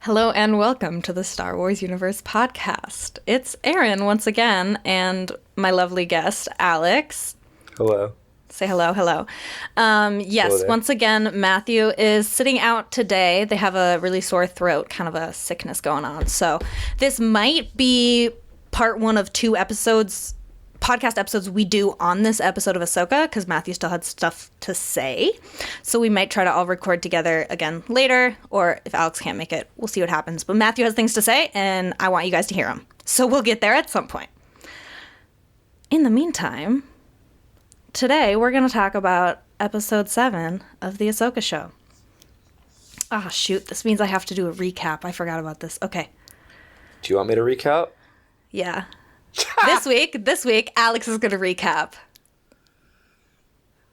Hello and welcome to the Star Wars Universe podcast. It's Erin once again and my lovely guest, Alex. Hello. Say hello, hello. Yes, Hello there. once again, Matthew is sitting out today. They have a really sore throat, kind of a sickness going on. So this might be part one of two podcast episodes we do on this episode of Ahsoka, because Matthew still had stuff to say. So we might try to all record together again later, or if Alex can't make it, we'll see what happens. But Matthew has things to say, and I want you guys to hear them. So we'll get there at some point. In the meantime, today we're going to talk about episode 7 of the Ahsoka show. Ah, shoot, this means I have to do a recap. I forgot about this. Okay. Do you want me to recap? Yeah. This week, Alex is going to recap.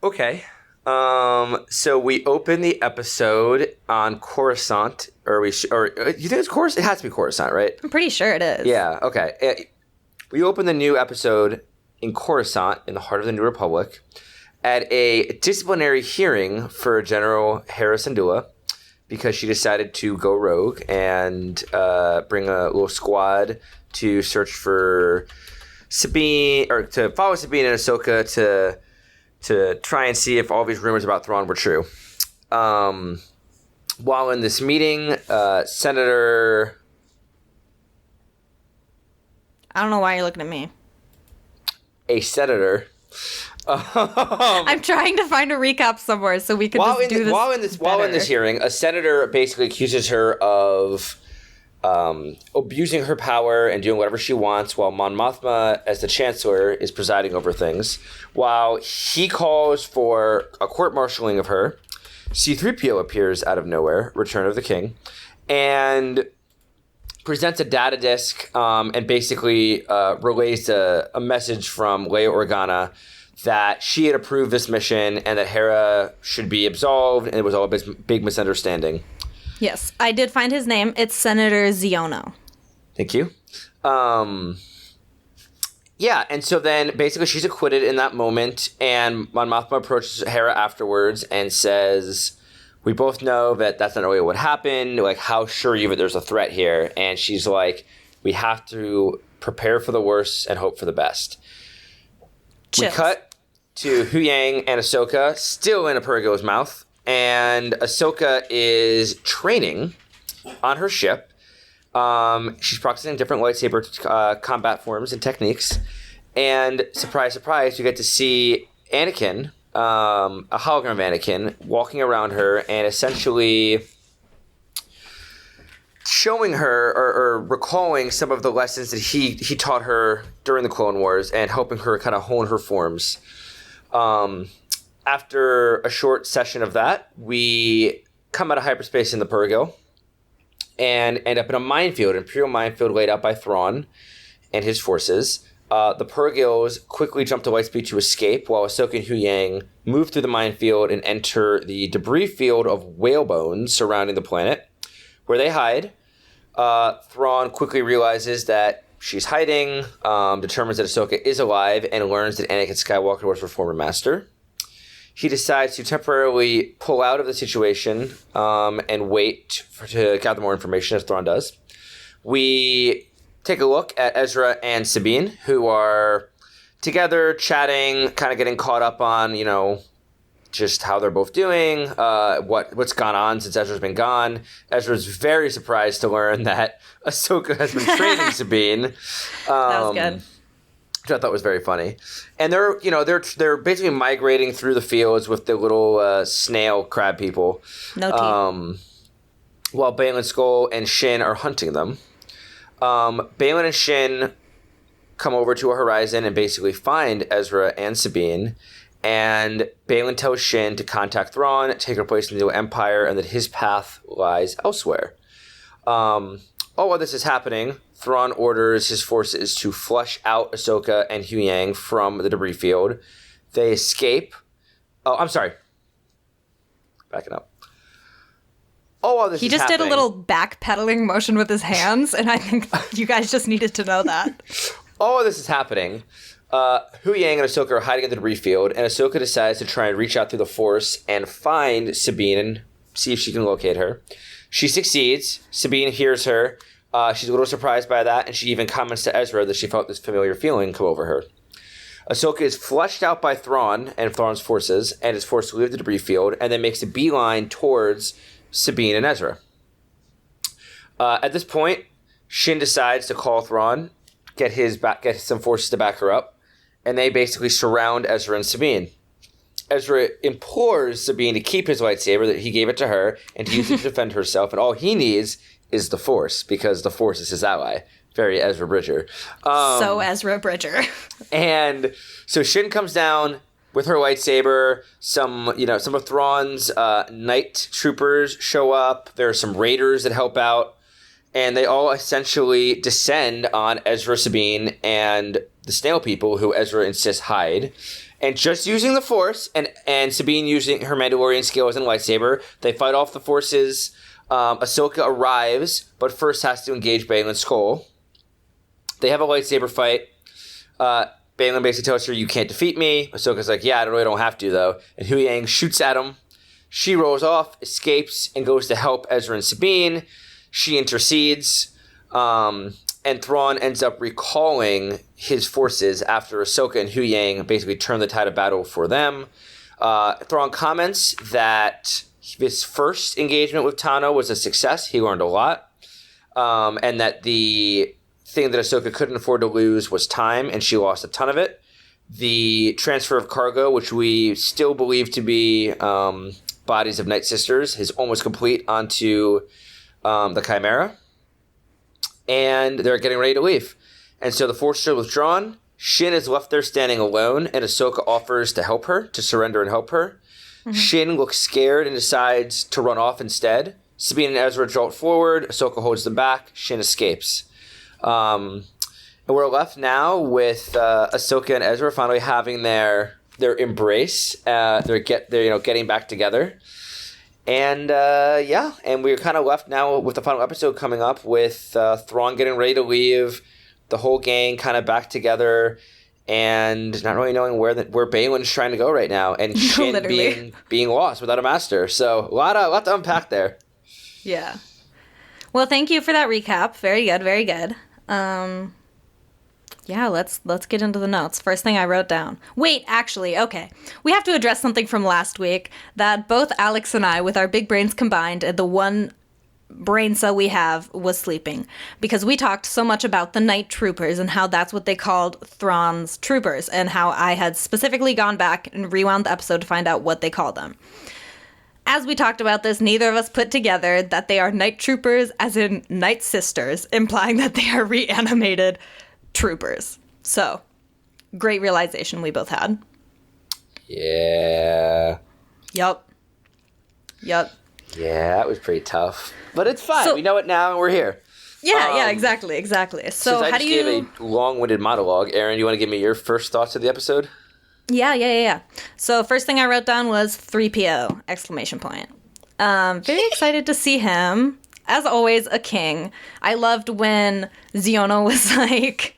Okay. So we open the episode on Coruscant, or you think it's Coruscant? It has to be Coruscant, right? I'm pretty sure it is. Yeah. Okay. We open the new episode in Coruscant, in the heart of the New Republic, at a disciplinary hearing for General Hera Syndulla, because she decided to go rogue and bring a little squad to search for Sabine, or to follow Sabine and Ahsoka to try and see if all these rumors about Thrawn were true. While in this meeting, Senator... I don't know why you're looking at me. A senator... I'm trying to find a recap somewhere so we can do this While in this hearing, a senator basically accuses her of abusing her power and doing whatever she wants, while Mon Mothma, as the Chancellor, is presiding over things. While he calls for a court-martialing of her, C-3PO appears out of nowhere, Return of the King, and presents a data disk and basically relays a message from Leia Organa that she had approved this mission and that Hera should be absolved, and it was all a big misunderstanding. Yes, I did find his name. It's Senator Ziono. Thank you. Yeah, and so then basically she's acquitted in that moment, and Mon Mothma approaches Hera afterwards and says, "We both know that that's not really what happened. Like, how sure are you that there's a threat here?" And she's like, "We have to prepare for the worst and hope for the best." Chills. We cut to Huyang and Ahsoka, still in a Purgo's mouth, and Ahsoka is training on her ship. She's practicing different lightsaber combat forms and techniques. And surprise, surprise, you get to see Anakin, a hologram of Anakin, walking around her and essentially showing her or recalling some of the lessons that he taught her during the Clone Wars and helping her kind of hone her forms. After a short session of that, we come out of hyperspace in the Purgo and end up in a minefield, an Imperial minefield laid out by Thrawn and his forces. The Purgils quickly jump to lightspeed to escape, while Ahsoka and Huyang move through the minefield and enter the debris field of whale bones surrounding the planet, where they hide. Thrawn quickly realizes that she's hiding, determines that Ahsoka is alive, and learns that Anakin Skywalker was her former master. He decides to temporarily pull out of the situation and wait to gather more information, as Thrawn does. We take a look at Ezra and Sabine, who are together, chatting, kind of getting caught up on, just how they're both doing, what's gone on since Ezra's been gone. Ezra's very surprised to learn that Ahsoka has been training Sabine. That was good. Which I thought was very funny. And they're basically migrating through the fields with the little snail crab people. No teeth. While Baylan Skoll and Shin are hunting them. Baylan and Shin come over to a horizon and basically find Ezra and Sabine. And Baylan tells Shin to contact Thrawn, take her place in the new Empire, and that his path lies elsewhere. While this is happening, Thrawn orders his forces to flush out Ahsoka and Huyang from the debris field. They escape. Oh, I'm sorry. Backing up. While this He is just happening, did a little backpedaling motion with his hands, and I think you guys just needed to know that. While this is happening, Huyang and Ahsoka are hiding in the debris field, and Ahsoka decides to try and reach out through the Force and find Sabine and see if she can locate her. She succeeds. Sabine hears her. She's a little surprised by that, and she even comments to Ezra that she felt this familiar feeling come over her. Ahsoka is flushed out by Thrawn and Thrawn's forces and is forced to leave the debris field and then makes a beeline towards Sabine and Ezra. At this point, Shin decides to call Thrawn, get some forces to back her up, and they basically surround Ezra and Sabine. Ezra implores Sabine to keep his lightsaber, that he gave it to her, and to use it to defend herself, and all he needs is the Force, because the Force is his ally. Very Ezra Bridger. So Ezra Bridger. And so Shin comes down with her lightsaber. Some of Thrawn's night troopers show up. There are some raiders that help out. And they all essentially descend on Ezra, Sabine, and the snail people, who Ezra insists hide. And just using the Force, and Sabine using her Mandalorian skills and lightsaber, they fight off the forces. Ahsoka arrives, but first has to engage Baylan Skoll. They have a lightsaber fight. Baylan basically tells her, "You can't defeat me." Ahsoka's like, "Yeah, I really don't have to, though." And Hu Yang shoots at him. She rolls off, escapes, and goes to help Ezra and Sabine. She intercedes, and Thrawn ends up recalling his forces after Ahsoka and Hu Yang basically turn the tide of battle for them. Thrawn comments that his first engagement with Tano was a success. He learned a lot. And that the thing that Ahsoka couldn't afford to lose was time, and she lost a ton of it. The transfer of cargo, which we still believe to be bodies of Night Sisters, is almost complete onto the Chimera. And they're getting ready to leave. And so the forces are withdrawn. Shin is left there standing alone, and Ahsoka offers to help her, to surrender and help her. Mm-hmm. Shin looks scared and decides to run off instead. Sabine and Ezra jolt forward. Ahsoka holds them back. Shin escapes. And we're left now with Ahsoka and Ezra finally having their embrace. They're getting back together. And and we're kind of left now with the final episode coming up with Thrawn getting ready to leave, the whole gang kind of back together, and not really knowing where Baylan's trying to go right now, and Shin being lost without a master. So a lot to unpack there. Yeah. Well, thank you for that recap. Very good, very good. Yeah, let's get into the notes. First thing I wrote down. Wait, actually, okay. We have to address something from last week that both Alex and I, with our big brains combined, and the one brain cell we have was sleeping. Because we talked so much about the night troopers and how that's what they called Thrawn's troopers, and how I had specifically gone back and rewound the episode to find out what they called them. As we talked about this, neither of us put together that they are night troopers as in Night Sisters, implying that they are reanimated troopers. So, great realization we both had. Yeah. Yup. Yeah, that was pretty tough. But it's fine. So, we know it now and we're here. Yeah, exactly. So, how do you... gave a long-winded monologue, Erin, you want to give me your first thoughts of the episode? Yeah. So, first thing I wrote down was 3PO, exclamation point. Very excited to see him. As always, a king. I loved when Xiono was like,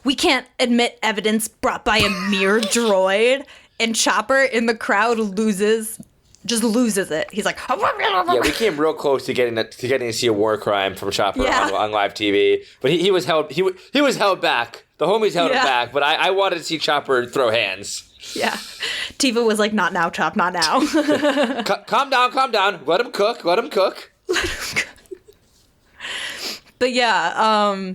"We can't admit evidence brought by a mere droid," and Chopper in the crowd loses it. He's like, yeah, we came real close to getting to see a war crime from Chopper on live TV, but he was held back. The homies held him back, but I wanted to see Chopper throw hands. Yeah, Tiva was like, "Not now, Chop, not now." Calm down. Let him cook. But yeah,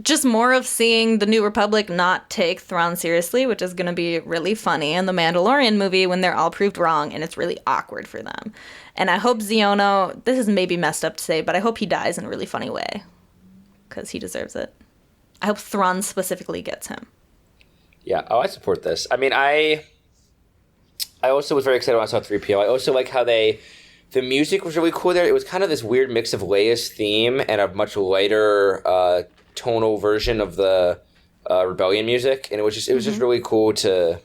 just more of seeing the New Republic not take Thrawn seriously, which is going to be really funny in the Mandalorian movie when they're all proved wrong and it's really awkward for them. And I hope Xiono, this is maybe messed up to say, but I hope he dies in a really funny way because he deserves it. I hope Thrawn specifically gets him. Yeah, I support this. I mean, I also was very excited when I saw 3PO. I also like how the music was really cool there. It was kind of this weird mix of Leia's theme and a much lighter tonal version of the Rebellion music, and it was just really cool to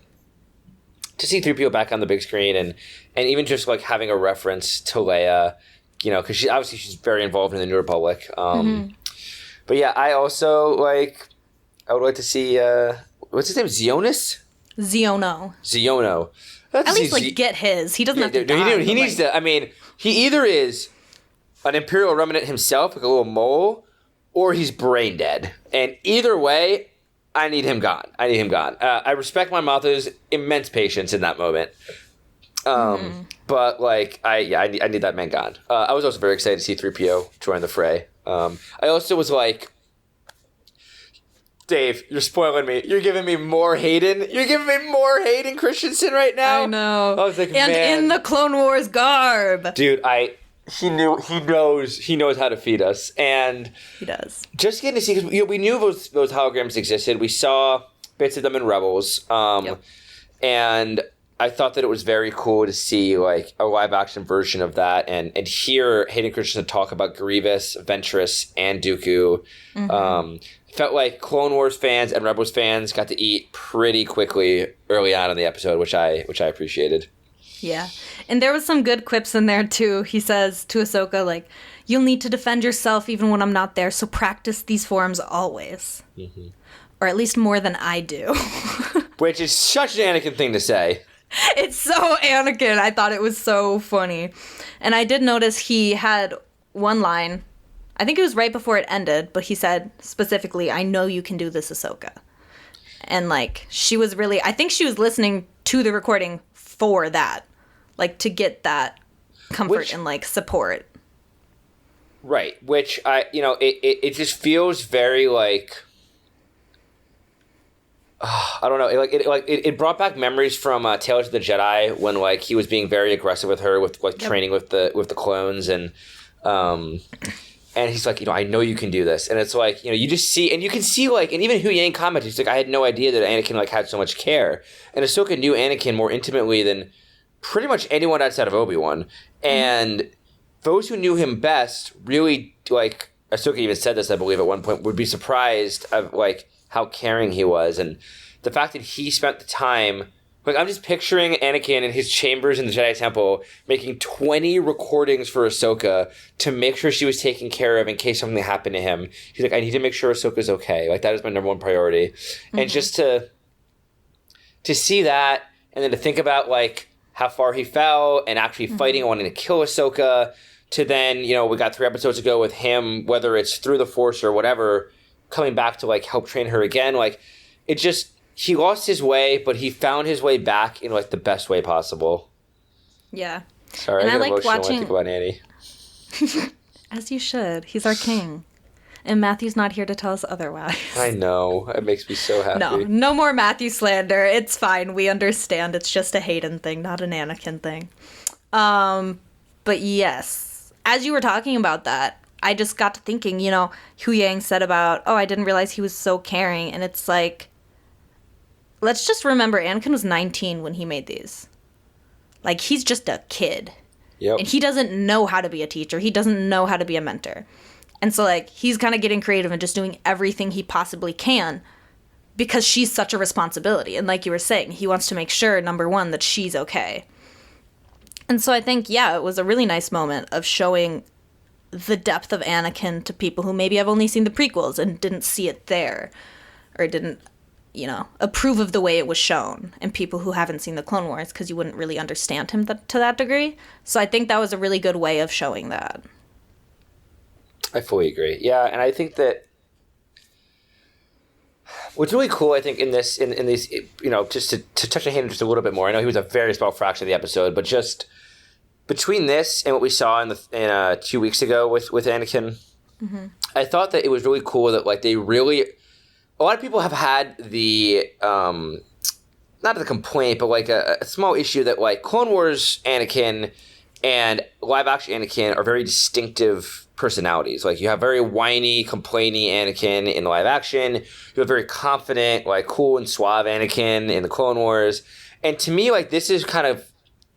see 3PO back on the big screen, and even just like having a reference to Leia, because she's very involved in the New Republic. But yeah, I would like to see what's his name, Xiono. At least get his. He doesn't have to die. He needs to. I mean, he either is an Imperial remnant himself, like a little mole, or he's brain dead. And either way, I need him gone. I respect my Motha's immense patience in that moment. But like, I need that man gone. I was also very excited to see 3PO join the fray. I also was like, Dave, you're spoiling me. You're giving me more Hayden. You're giving me more Hayden Christensen right now. I know. I was like, and man. in the Clone Wars garb. Dude, he knows how to feed us. And he does. Just getting to see, because we knew those holograms existed. We saw bits of them in Rebels. And I thought that it was very cool to see like a live action version of that and hear Hayden Christensen talk about Grievous, Ventress, and Dooku. Felt like Clone Wars fans and Rebels fans got to eat pretty quickly early on in the episode, which I appreciated. Yeah. And there was some good quips in there too. He says to Ahsoka, like, you'll need to defend yourself even when I'm not there, so practice these forms always. Or at least more than I do. Which is such an Anakin thing to say. It's so Anakin. I thought it was so funny. And I did notice he had one line, I think it was right before it ended, but he said specifically, I know you can do this, Ahsoka. And like, she was really, I think she was listening to the recording for that, like to get that comfort and like support. Right. Which it just feels very like, I don't know. It brought back memories from Tales of the Jedi when like he was being very aggressive with her with like training with the clones and he's like, I know you can do this, and it's like you just see and you can see like and even Hu Yang commented, he's like, I had no idea that Anakin like had so much care, and Ahsoka knew Anakin more intimately than pretty much anyone outside of Obi-Wan, and those who knew him best really like Ahsoka even said this I believe at one point would be surprised of like how caring he was, and the fact that he spent the time, like I'm just picturing Anakin in his chambers in the Jedi Temple making 20 recordings for Ahsoka to make sure she was taken care of in case something happened to him. He's like, I need to make sure Ahsoka's okay. Like that is my number one priority. And just to see that, and then to think about like how far he fell and actually fighting and wanting to kill Ahsoka, to then, we got 3 episodes ago with him, whether it's through the Force or whatever, coming back to like help train her again. Like it just, he lost his way, but he found his way back in like the best way possible. Yeah. Sorry, and I get liked emotional watching... when I think about Annie. As you should. He's our king. And Matthew's not here to tell us otherwise. I know. It makes me so happy. No more Matthew slander. It's fine. We understand. It's just a Hayden thing, not an Anakin thing. But yes, as you were talking about that, I just got to thinking, Hu Yang said about, I didn't realize he was so caring. And it's like, let's just remember Anakin was 19 when he made these. Like, he's just a kid. Yep. And he doesn't know how to be a teacher. He doesn't know how to be a mentor. And so, like, he's kind of getting creative and just doing everything he possibly can because she's such a responsibility. And like you were saying, he wants to make sure, number one, that she's okay. And so I think, it was a really nice moment of showing the depth of Anakin to people who maybe have only seen the prequels and didn't see it there, or didn't, approve of the way it was shown, and people who haven't seen the Clone Wars because you wouldn't really understand him to that degree. So I think that was a really good way of showing that. I fully agree. Yeah, and I think that what's really cool, I think, in these, just to touch on him just a little bit more. I know he was a very small fraction of the episode, but just between this and what we saw in 2 weeks ago with Anakin, I thought that it was really cool that like they really, a lot of people have had the not the complaint, but like a small issue that like Clone Wars Anakin and live action Anakin are very distinctive personalities. Like you have very whiny, complainy Anakin in the live action. You have very confident, like cool and suave Anakin in the Clone Wars. And to me, like this is kind of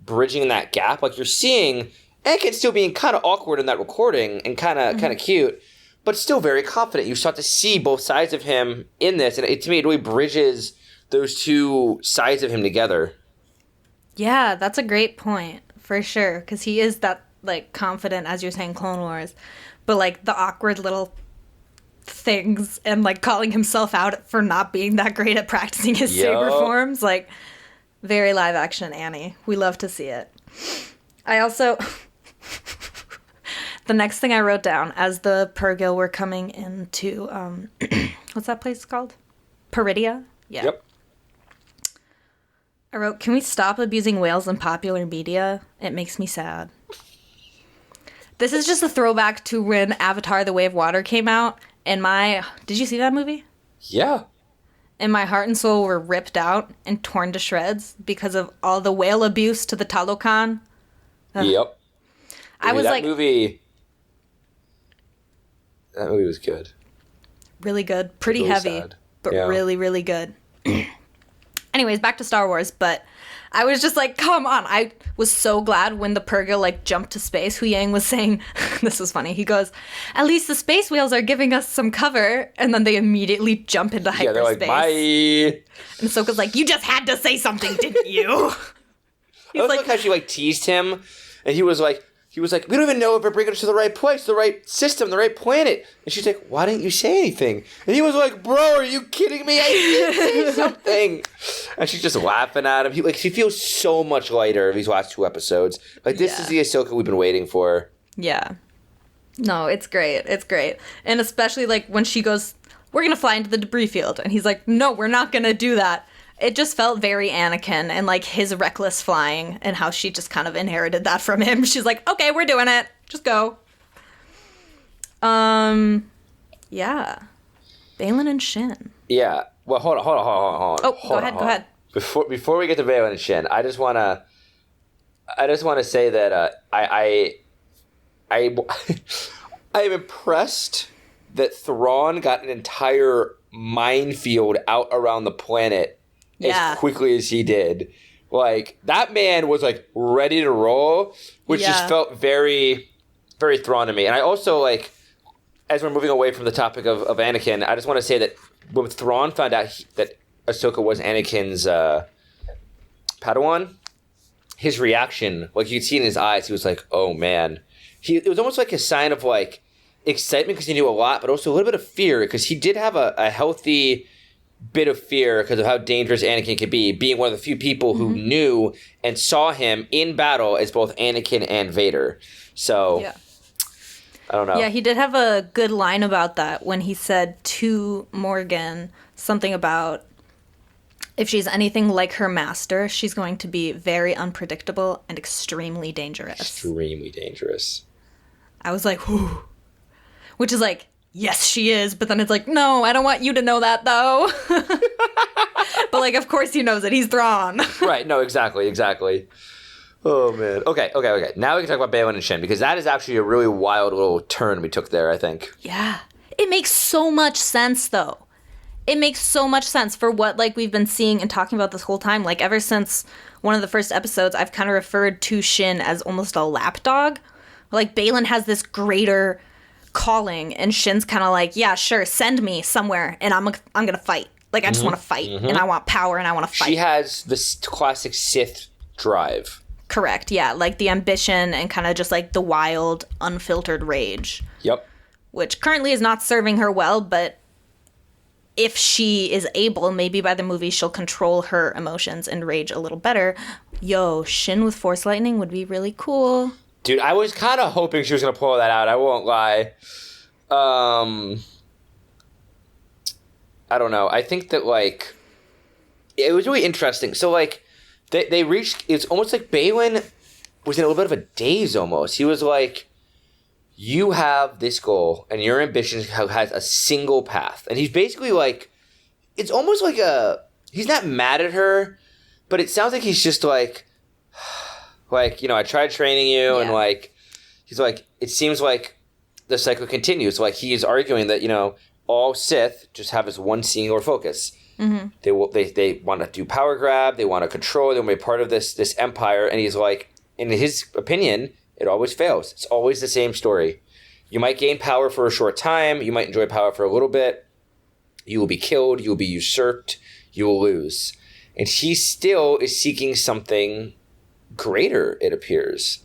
bridging that gap. Like you're seeing Anakin still being kind of awkward in that recording and kind of cute, but still very confident. You start to see both sides of him in this, and to me, it really bridges those two sides of him together. Yeah, that's a great point for sure, because he is that like confident, as you're saying, Clone Wars, but like the awkward little things and like calling himself out for not being that great at practicing his saber forms, like very live action Annie. We love to see it. I also The next thing I wrote down as the Purgil were coming into, what's that place called? Peridia? Yeah. Yep. I wrote, can we stop abusing whales in popular media? It makes me sad. This is just a throwback to when Avatar: The Way of Water came out, and did you see that movie? Yeah. And my heart and soul were ripped out and torn to shreds because of all the whale abuse to the Talokan. Yep. I was like... That movie was good. Really good. Pretty really heavy. Sad. But yeah. really, really good. Anyways, back to Star Wars, but I was just like, come on. I was so glad when the Purgil, like, jumped to space. Hu Yang was saying, this was funny, he goes, at least the space whales are giving us some cover, and then they immediately jump into hyperspace. Yeah, they're like, bye! And Ahsoka's like, you just had to say something, didn't you? I was like how she, like, teased him, and he was like, we don't even know if we're bringing us to the right place, the right system, the right planet. And she's like, why didn't you say anything? And he was like, bro, are you kidding me? I did say something. And she's just laughing at him. She feels so much lighter these last 2 episodes. Like, this is the Ahsoka we've been waiting for. Yeah. No, it's great. It's great. And especially, like, when she goes, we're going to fly into the debris field. And he's like, no, we're not going to do that. It just felt very Anakin and, like, his reckless flying and how she just kind of inherited that from him. She's like, okay, we're doing it. Just go. Yeah. Balin and Shin. Yeah. Well, hold on. Oh, go ahead. Before we get to Balin and Shin, I just want to say that I am impressed that Thrawn got an entire minefield out around the planet as quickly as he did. Like, that man was, like, ready to roll, which just felt very, very Thrawn to me. And I also, like, as we're moving away from the topic of Anakin, I just want to say that when Thrawn found out that Ahsoka was Anakin's Padawan, his reaction, like, you could see in his eyes, he was like, oh, man. It was almost like a sign of, like, excitement because he knew a lot, but also a little bit of fear because he did have a healthy bit of fear because of how dangerous Anakin could be, being one of the few people who knew and saw him in battle as both Anakin and Vader. So, I don't know. Yeah, he did have a good line about that when he said to Morgan something about if she's anything like her master, she's going to be very unpredictable and extremely dangerous. Extremely dangerous. I was like, whew. Which is like, yes, she is. But then it's like, no, I don't want you to know that, though. But, like, of course he knows it. He's Thrawn. Right. No, exactly. Oh, man. Okay. Now we can talk about Balin and Shin, because that is actually a really wild little turn we took there, I think. Yeah. It makes so much sense, though. It makes so much sense for what, like, we've been seeing and talking about this whole time. Like, ever since one of the first episodes, I've kind of referred to Shin as almost a lapdog. Like, Balin has this greater calling, and Shin's kind of like, yeah, sure, send me somewhere, and I'm gonna fight. Like, I just want to fight, and I want power, and I want to fight. She has this classic Sith drive. Correct, yeah, like the ambition and kind of just like the wild, unfiltered rage. Yep. Which currently is not serving her well, but if she is able, maybe by the movie she'll control her emotions and rage a little better. Yo, Shin with Force Lightning would be really cool. Dude, I was kind of hoping she was going to pull that out. I won't lie. I don't know. I think that, like, it was really interesting. So, like, they reached, it's almost like Balin was in a little bit of a daze almost. He was like, you have this goal, and your ambition has a single path. And he's basically like, it's almost like he's not mad at her, but it sounds like he's just like, you know, I tried training you, and, like, he's like, it seems like the cycle continues. Like, he's arguing that, you know, all Sith just have this one singular focus. Mm-hmm. They want to do power grab, they want to control, they want to be part of this empire, and he's like, in his opinion, it always fails. It's always the same story. You might gain power for a short time, you might enjoy power for a little bit, you will be killed, you will be usurped, you will lose. And he still is seeking something greater, it appears.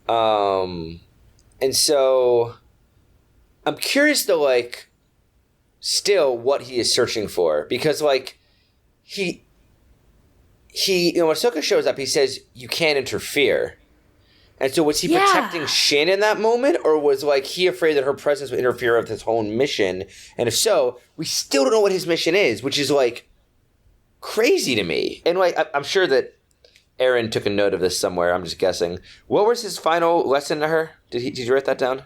And so I'm curious to, like, still what he is searching for, because, like, he you know, when Ahsoka shows up, he says, you can't interfere. And so was he protecting Shin in that moment, or was like he afraid that her presence would interfere with his own mission? And if so, we still don't know what his mission is, which is like crazy to me. And like I'm sure that Erin took a note of this somewhere. I'm just guessing. What was his final lesson to her? Did you write that down?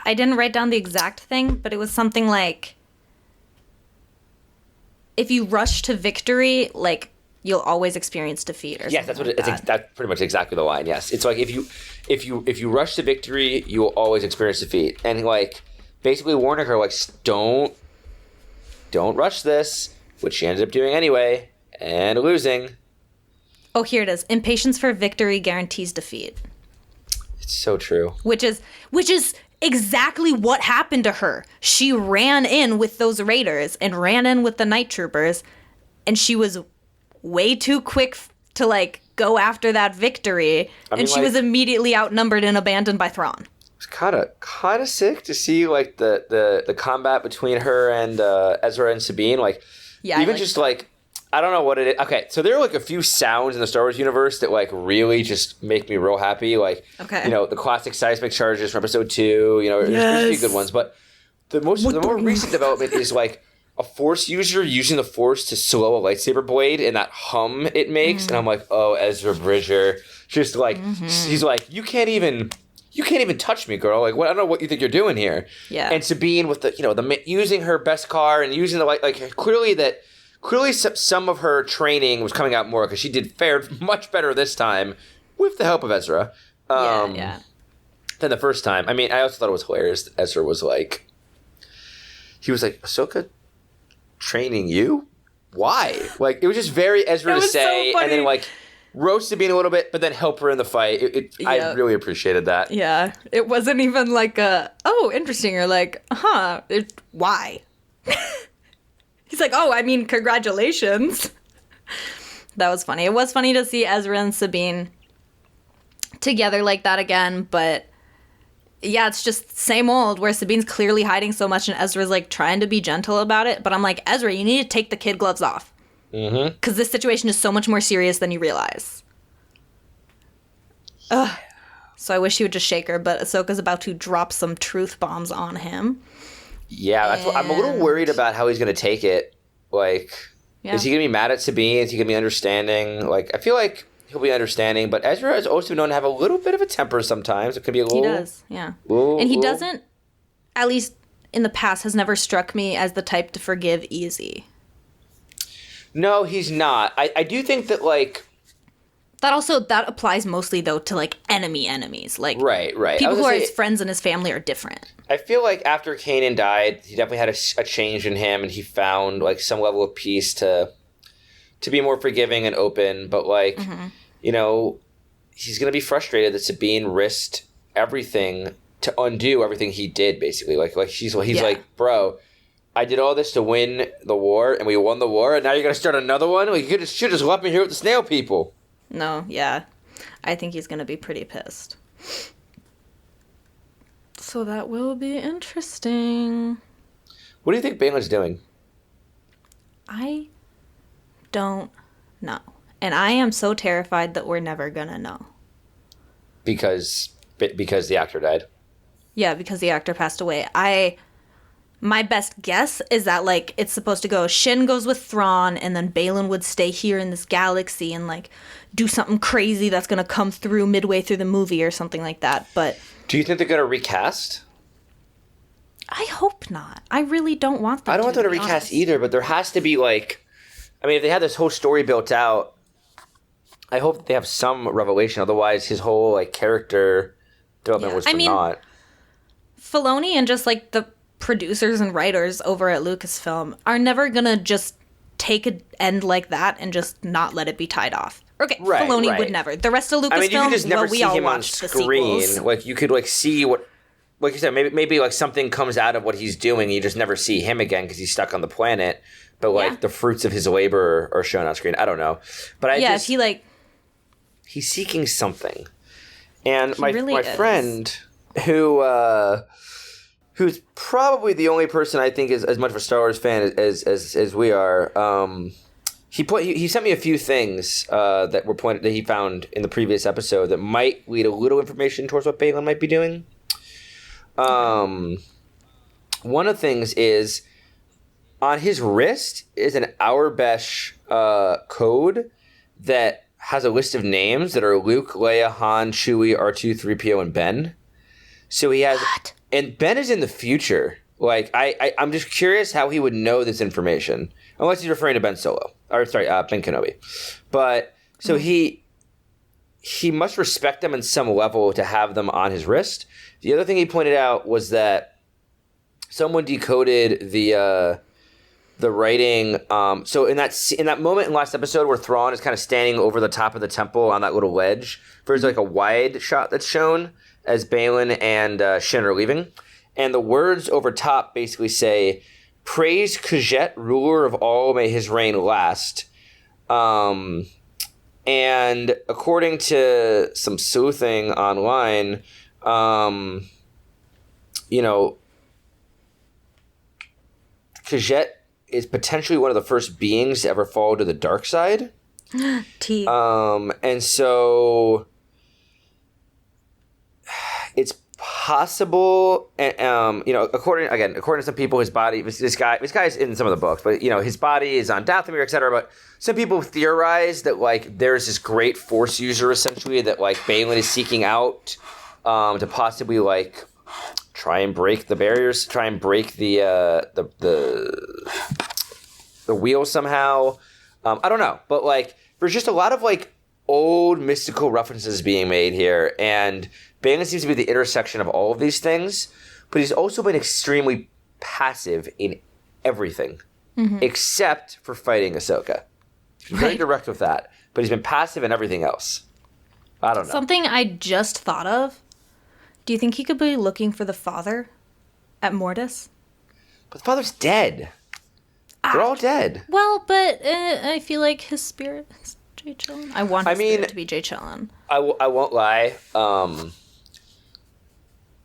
I didn't write down the exact thing, but it was something like, if you rush to victory, like, you'll always experience defeat. Or yes, that's what like that's pretty much exactly the line. Yes, it's like if you rush to victory, you will always experience defeat, and like basically warning her like don't rush this, which she ended up doing anyway and losing. Oh, here it is. Impatience for victory guarantees defeat. It's so true. Which is exactly what happened to her. She ran in with those raiders and ran in with the night troopers, and she was way too quick to like go after that victory, and she was immediately outnumbered and abandoned by Thrawn. It's kind of sick to see like the combat between her and Ezra and Sabine. Like, even just like, I don't know what it is. Okay, so there are like a few sounds in the Star Wars universe that like really just make me real happy. Like, you know, the classic seismic charges from Episode 2. You know, there's a few good ones, but the more recent development is like a Force user using the Force to slow a lightsaber blade and that hum it makes, and I'm like, oh, Ezra Bridger, just like he's like, you can't even touch me, girl. Like, what? I don't know what you think you're doing here. Yeah. And Sabine with the using her best car and using the like clearly some of her training was coming out more because she fared much better this time with the help of Ezra. Than the first time. I mean, I also thought it was hilarious that Ezra was like, Ahsoka training you? Why? Like, it was just very Ezra to say, so and then like roast Sabine a little bit, but then help her in the fight. I really appreciated that. Yeah, it wasn't even like interesting, or like, why? He's like, oh, I mean, congratulations. That was funny. It was funny to see Ezra and Sabine together like that again, but yeah, it's just same old, where Sabine's clearly hiding so much and Ezra's like trying to be gentle about it. But I'm like, Ezra, you need to take the kid gloves off. Because this situation is so much more serious than you realize. Ugh. So I wish he would just shake her, but Ahsoka's about to drop some truth bombs on him. Yeah, that's what I'm a little worried about how he's going to take it. Like, is he going to be mad at Sabine? Is he going to be understanding? Like, I feel like he'll be understanding, but Ezra is also known to have a little bit of a temper sometimes. It can be a little... He does, yeah. And he doesn't, at least in the past, has never struck me as the type to forgive easy. No, he's not. I do think that, like... That applies mostly, though, to, like, enemies. Like, right. People who are his friends and his family are different. I feel like after Kanan died, he definitely had a change in him, and he found, like, some level of peace to be more forgiving and open. But, like, you know, he's going to be frustrated that Sabine risked everything to undo everything he did, basically. Like he's like, bro, I did all this to win the war, and we won the war, and now you're going to start another one? Like, you should just left me here with the snail people. No, yeah. I think he's going to be pretty pissed. So that will be interesting. What do you think Balin's doing? I don't know. And I am so terrified that we're never going to know. Because the actor died? Yeah, because the actor passed away. My best guess is that, like, it's supposed to go, Shin goes with Thrawn, and then Balin would stay here in this galaxy and, like, do something crazy that's going to come through midway through the movie or something like that. But do you think they're going to recast? I hope not. I really don't want them to. I don't want them to recast either, but there has to be, like... I mean, if they had this whole story built out, I hope that they have some revelation. Otherwise, his whole, like, character development was for naught. Filoni and just, like, the producers and writers over at Lucasfilm are never gonna just take an end like that and just not let it be tied off. Okay, right, Filoni would never. The rest of Lucasfilm, you could just never see him on screen. Like, you could, like, see what... Like you said, maybe like something comes out of what he's doing. You just never see him again because he's stuck on the planet. But like the fruits of his labor are shown on screen. I don't know, but he's seeking something. And my friend who's probably the only person I think is as much of a Star Wars fan as we are. he sent me a few things that he found in the previous episode that might lead a little information towards what Baylan might be doing. One of the things is on his wrist is an Aurebesh code that has a list of names that are Luke, Leia, Han, Chewie, R2, 3PO, and Ben. So he has, and Ben is in the future. Like I'm just curious how he would know this information, unless he's referring to Ben Solo, Ben Kenobi. But so he must respect them in some level to have them on his wrist. The other thing he pointed out was that someone decoded the writing. So in that moment in last episode where Thrawn is kind of standing over the top of the temple on that little ledge, there's like a wide shot that's shown as Baylan and Shin are leaving. And the words over top basically say, "Praise Khajet, ruler of all, may his reign last." And according to some sleuthing online, Khajet is potentially one of the first beings to ever fall to the dark side. T. And so it's possible, according to some people, his body, this guy's in some of the books, but his body is on Dathomir, etc. But some people theorize that like there's this great Force user essentially that like Baylan is seeking out to possibly like try and break the barriers, try and break the wheel somehow. I don't know, but like there's just a lot of like old mystical references being made here, and Baylan seems to be the intersection of all of these things, but he's also been extremely passive in everything, except for fighting Ahsoka. He's very direct with that, but he's been passive in everything else. I don't know. Something I just thought of. Do you think he could be looking for the father at Mortis? But the father's dead. They're all dead. Well, but I feel like his spirit is Jay Chillin. I want his spirit to be Jay Chillin. I won't lie.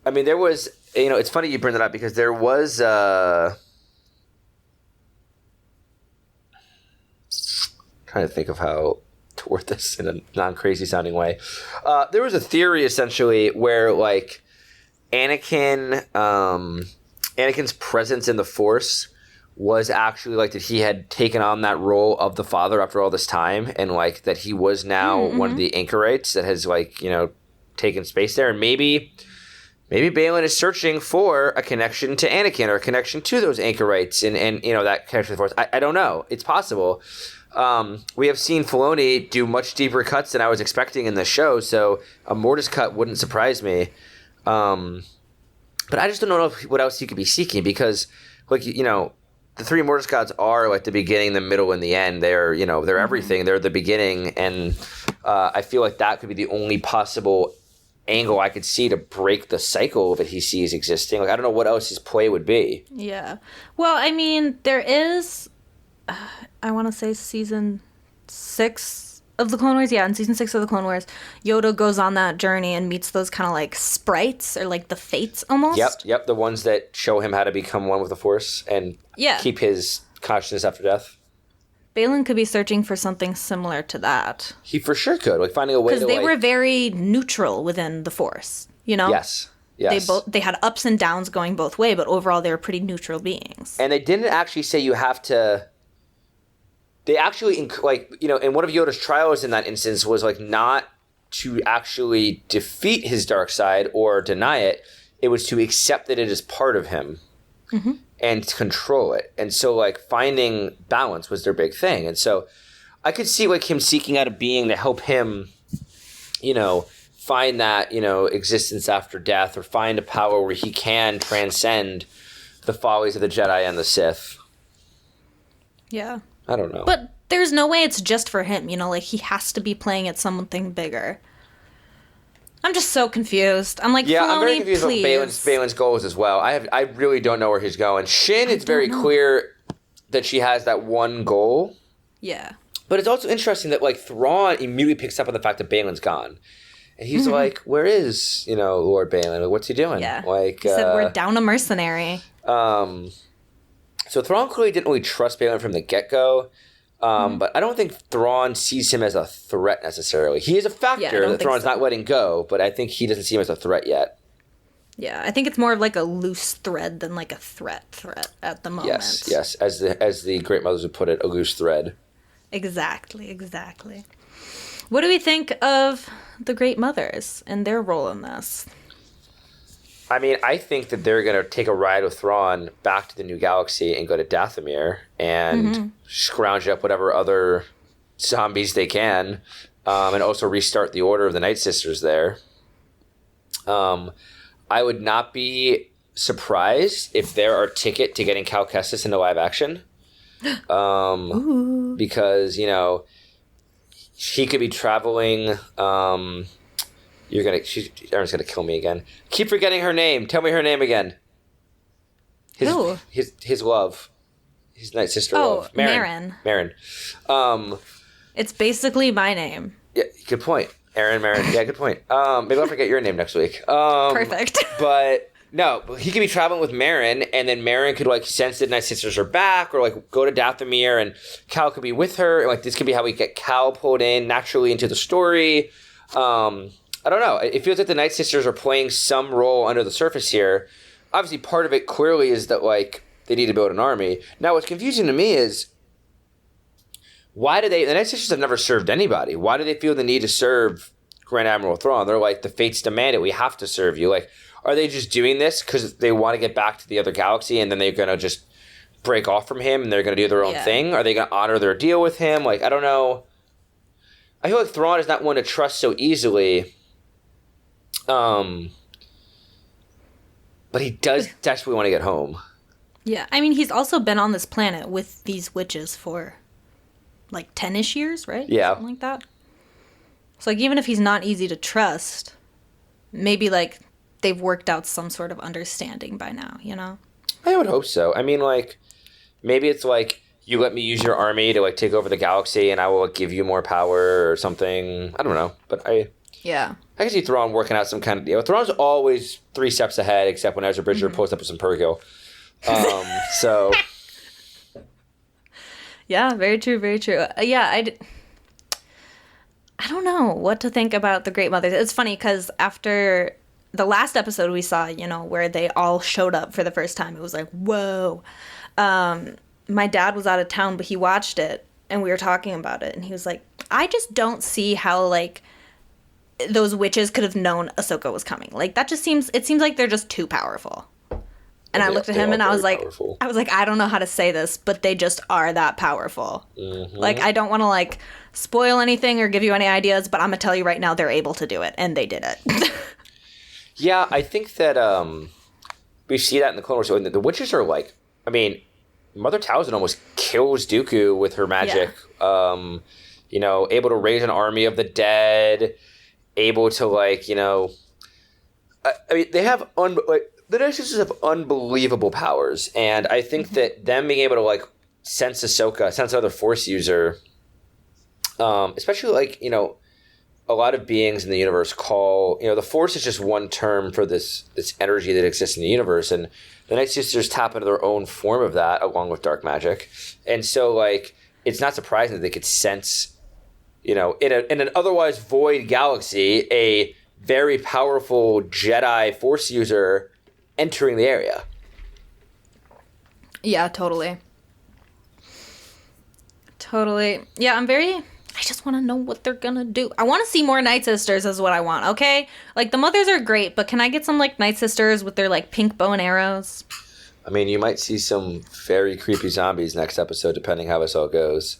There was, it's funny you bring that up because there was, trying to think of how to word this in a non-crazy sounding way. There was a theory essentially where like Anakin's presence in the Force was actually like that he had taken on that role of the father after all this time, and like that he was now one of the anchorites that has like, taken space there. And maybe Baylan is searching for a connection to Anakin or a connection to those anchorites and that connection to the Force. I don't know. It's possible. We have seen Filoni do much deeper cuts than I was expecting in the show, so a Mortis cut wouldn't surprise me. But I just don't know what else he could be seeking because, like, the three Mortis gods are like the beginning, the middle, and the end. They're, they're everything. They're the beginning, and I feel like that could be the only possible angle I could see to break the cycle that he sees existing. Like, I don't know what else his play would be. Yeah. Well, there is, I want to say season 6 of the Clone Wars. Yeah, in season 6 of the Clone Wars, Yoda goes on that journey and meets those kind of like sprites or like the fates almost. Yep. The ones that show him how to become one with the Force and keep his consciousness after death. Baylan could be searching for something similar to that. He for sure could, like finding a way to. Because they were very neutral within the Force, Yes. They had ups and downs going both way, but overall they were pretty neutral beings. And they didn't actually say you have to. They actually, in one of Yoda's trials in that instance was like not to actually defeat his dark side or deny it. It was to accept that it is part of him and control it. And so like finding balance was their big thing. And so I could see like him seeking out a being to help him, find that, existence after death, or find a power where he can transcend the follies of the Jedi and the Sith. Yeah. I don't know. But there's no way it's just for him, like he has to be playing at something bigger. I'm just so confused. I'm like, yeah, Filoni, I'm very confused please. about Baylan's goals as well. I really don't know where he's going. Shin, it's very clear that she has that one goal. Yeah. But it's also interesting that like Thrawn immediately picks up on the fact that Baylan's gone. And he's like, where is, Lord Baylan? What's he doing? Yeah. Like, he said, we're down a mercenary. So Thrawn clearly didn't really trust Baylan from the get-go. But I don't think Thrawn sees him as a threat necessarily. He is a factor that Thrawn's not letting go, but I think he doesn't see him as a threat yet. Yeah, I think it's more of like a loose thread than like a threat at the moment. Yes. As the Great Mothers would put it, a loose thread. Exactly. What do we think of the Great Mothers and their role in this? I mean, I think that they're going to take a ride with Thrawn back to the New Galaxy and go to Dathomir and scrounge up whatever other zombies they can, and also restart the Order of the Night Sisters there. I would not be surprised if they're our ticket to getting Cal Kestis into live action. Because, you know, she could be traveling. Erin's gonna kill me again. Keep forgetting her name. Tell me her name again. His love. His Night Sister love. Marin. It's basically my name. Yeah, good point. Marin. Yeah, good point. Maybe I'll forget your name next week. Perfect. But no, he could be traveling with Marin, and then Marin could like sense that Night Sisters are back, or like go to Dathomir, and Cal could be with her. Like this could be how we get Cal pulled in naturally into the story. I don't know. It feels like the Night Sisters are playing some role under the surface here. Obviously, part of it clearly is that like they need to build an army. Now, what's confusing to me is why do the Night Sisters have never served anybody? Why do they feel the need to serve Grand Admiral Thrawn? They're like, the fates demand it. We have to serve you. Like, are they just doing this because they want to get back to the other galaxy and then they're going to just break off from him and they're going to do their own thing? Are they going to honor their deal with him? Like, I don't know. I feel like Thrawn is not one to trust so easily. But he does desperately want to get home. Yeah, I mean, he's also been on this planet with these witches for like 10-ish years, right? Yeah. Something like that. So, like, even if he's not easy to trust, maybe, like, they've worked out some sort of understanding by now, you know? I would hope so. I mean, like, maybe it's like, you let me use your army to, like, take over the galaxy and I will give you more power or something. I don't know. But I can see Thrawn working out some kind of deal. Thrawn's always 3 steps ahead, except when Ezra Bridger pulls up with some Purrgil. So... Yeah, very true, very true. I don't know what to think about the Great Mothers. It's funny because after the last episode we saw, you know, where they all showed up for the first time, it was like, whoa. My dad was out of town, but he watched it, and we were talking about it, and he was like, I just don't see how, like, those witches could have known Ahsoka was coming. Like, it seems like they're just too powerful. And I looked at him and I was like, I don't know how to say this, but they just are that powerful. Mm-hmm. Like, I don't want to, like, spoil anything or give you any ideas, but I'm going to tell you right now, they're able to do it. And they did it. Yeah, I think that we see that in the Clone Wars. The witches are like, I mean, Mother Talzin almost kills Dooku with her magic. Yeah. You know, able to raise an army of the dead, able to, like, you know... I mean, they have... The Night Sisters have unbelievable powers, and I think that them being able to, like, sense Ahsoka, sense another Force user, especially, like, you know, a lot of beings in the universe call, you know, the Force is just one term for this energy that exists in the universe, and the Night Sisters tap into their own form of that along with dark magic. And so, like, it's not surprising that they could sense, you know, in an otherwise void galaxy, a very powerful Jedi Force user entering the area. Yeah, totally. Yeah, I just want to know what they're gonna do. I want to see more Night Sisters is what I want, okay? Like, the Mothers are great, but can I get some, like, Night Sisters with their, like, pink bow and arrows? I mean, you might see some very creepy zombies next episode, depending how this all goes.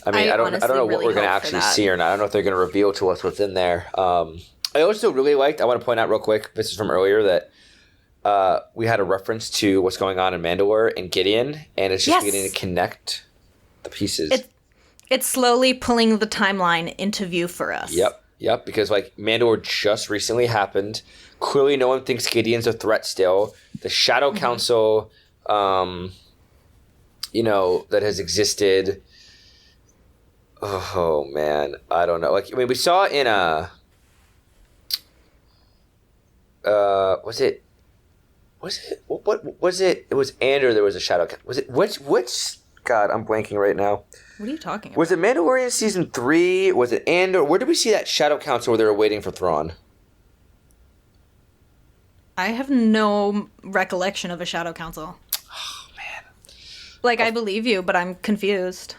I mean, I don't know what we're going to actually see or not. I don't know if they're going to reveal to us what's in there. I also really liked, I want to point out real quick, this is from earlier, that we had a reference to what's going on in Mandalore and Gideon, and it's just beginning to connect the pieces. It's slowly pulling the timeline into view for us. Yep, because, like, Mandalore just recently happened. Clearly no one thinks Gideon's a threat still. The Shadow Council, you know, that has existed. Oh, man, I don't know. Like, I mean, we saw in what was it? It was Andor. There was a shadow. Was it which God, I'm blanking right now. What are you talking about? Was it Mandalorian season 3? Was it Andor? Where did we see that Shadow Council where they were waiting for Thrawn? I have no recollection of a Shadow Council. Oh, man. Like, I believe you, but I'm confused.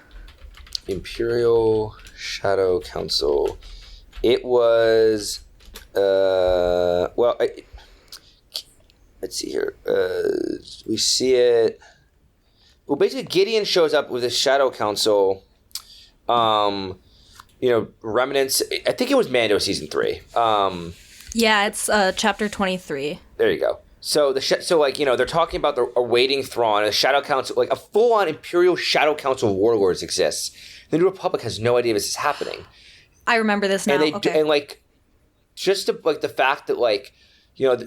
Imperial Shadow Council. It was... let's see here. We see it... Well, basically, Gideon shows up with his Shadow Council. Remnants. I think it was Mando season 3. Yeah, it's chapter 23. There you go. So they're talking about the awaiting Thrawn. The Shadow Council, like a full-on Imperial Shadow Council of warlords exists. The New Republic has no idea this is happening. I remember this now. And the fact that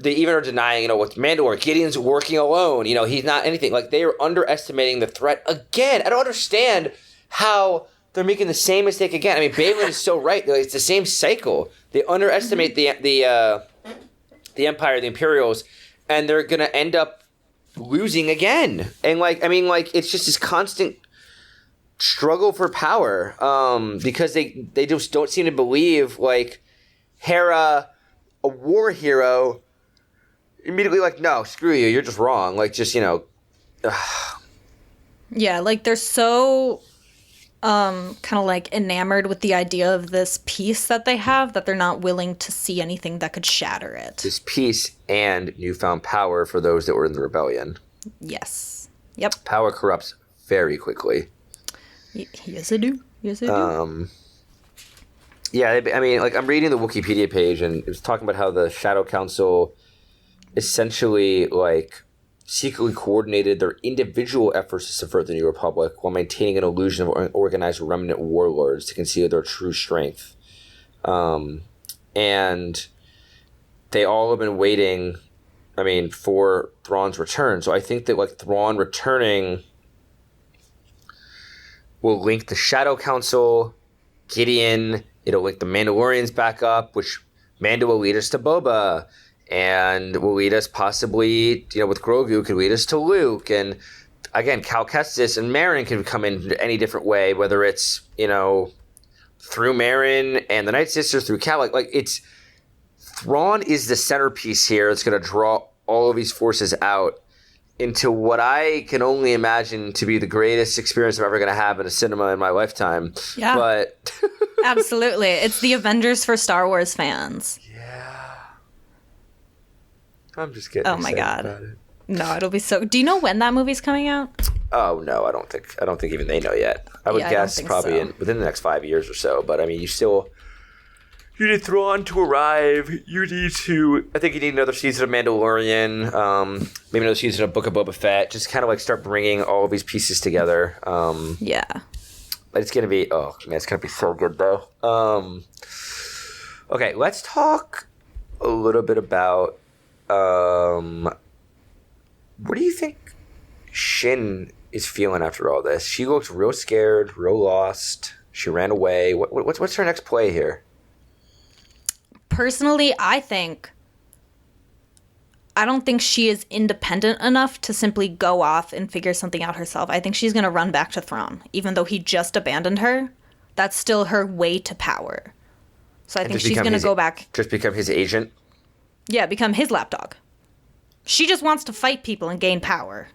they even are denying, with Mandalore, Gideon's working alone. He's not anything. Like, they are underestimating the threat again. I don't understand how they're making the same mistake again. I mean, Balin is so right. It's the same cycle. They underestimate the Empire, the Imperials, and they're gonna end up losing again. And it's just this constant struggle for power. Because they just don't seem to believe Hera, a war hero, immediately no, screw you, you're just wrong. Yeah, they're so kind of enamored with the idea of this peace that they have that they're not willing to see anything that could shatter it. This peace and newfound power for those that were in the rebellion. Yes. Yep. Power corrupts very quickly. Yes, I do. Yeah, I'm reading the Wikipedia page, and it was talking about how the Shadow Council essentially, secretly coordinated their individual efforts to subvert the New Republic while maintaining an illusion of organized remnant warlords to conceal their true strength. And they all have been waiting, for Thrawn's return. So I think that, Thrawn returning will link the Shadow Council, Gideon. It'll link the Mandalorians back up, which Mando will lead us to Boba, and will lead us possibly, with Grogu, could lead us to Luke. And again, Cal Kestis and Marin can come in any different way, whether it's, through Marin and the Night Sisters, through Cal. It's Thrawn is the centerpiece here. It's going to draw all of these forces out into what I can only imagine to be the greatest experience I'm ever going to have in a cinema in my lifetime. Yeah. But absolutely. It's the Avengers for Star Wars fans. Yeah. I'm just getting excited about it. No, it'll be so... Do you know when that movie's coming out? Oh, no, I don't think even they know yet. I would guess probably within the next 5 years or so. But, you need Thrawn to arrive. I think you need another season of Mandalorian. Maybe another season of Book of Boba Fett. Just kind of start bringing all of these pieces together. Yeah. But it's going to be, it's going to be so good though. Okay, let's talk a little bit about, what do you think Shin is feeling after all this? She looks real scared, real lost. She ran away. What's her next play here? Personally, I don't think she is independent enough to simply go off and figure something out herself. I think she's going to run back to Thrawn. Even though he just abandoned her, that's still her way to power. So I think she's going to go back. Just become his agent? Yeah, become his lapdog. She just wants to fight people and gain power.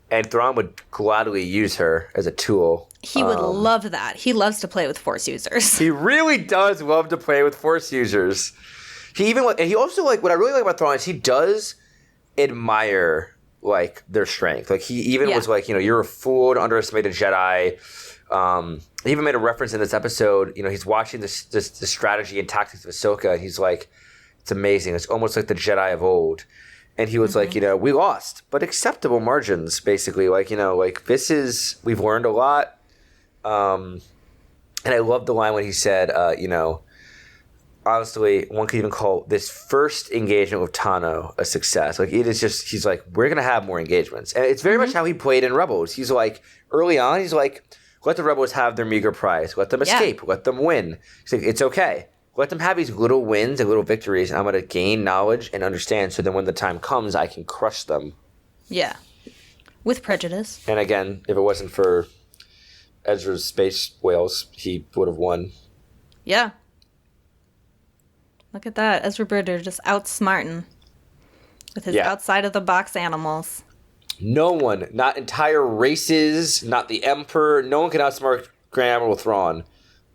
And Thrawn would gladly use her as a tool. He would love that. He loves to play with Force users. He really does love to play with Force users. He also what I really like about Thrawn is he does admire their strength. He even was you're a fool to underestimate a Jedi. He even made a reference in this episode. He's watching the strategy and tactics of Ahsoka, and he's like, it's amazing. It's almost like the Jedi of old. And he was we lost, but acceptable margins, basically. We've learned a lot. And I love the line when he said, honestly, one could even call this first engagement with Tano a success. It is just, he's like, we're going to have more engagements. And it's very much how he played in Rebels. He's early on, he's like, let the Rebels have their meager prize. Let them escape. Let them win. He's like, it's okay. Let them have these little wins and little victories, and I'm going to gain knowledge and understand, so then when the time comes, I can crush them. Yeah. With prejudice. And again, if it wasn't for Ezra's space whales, he would have won. Yeah. Look at that. Ezra Bridger just outsmarting with his outside of the box animals. No one, not entire races, not the Emperor, no one can outsmart Grand Admiral Thrawn.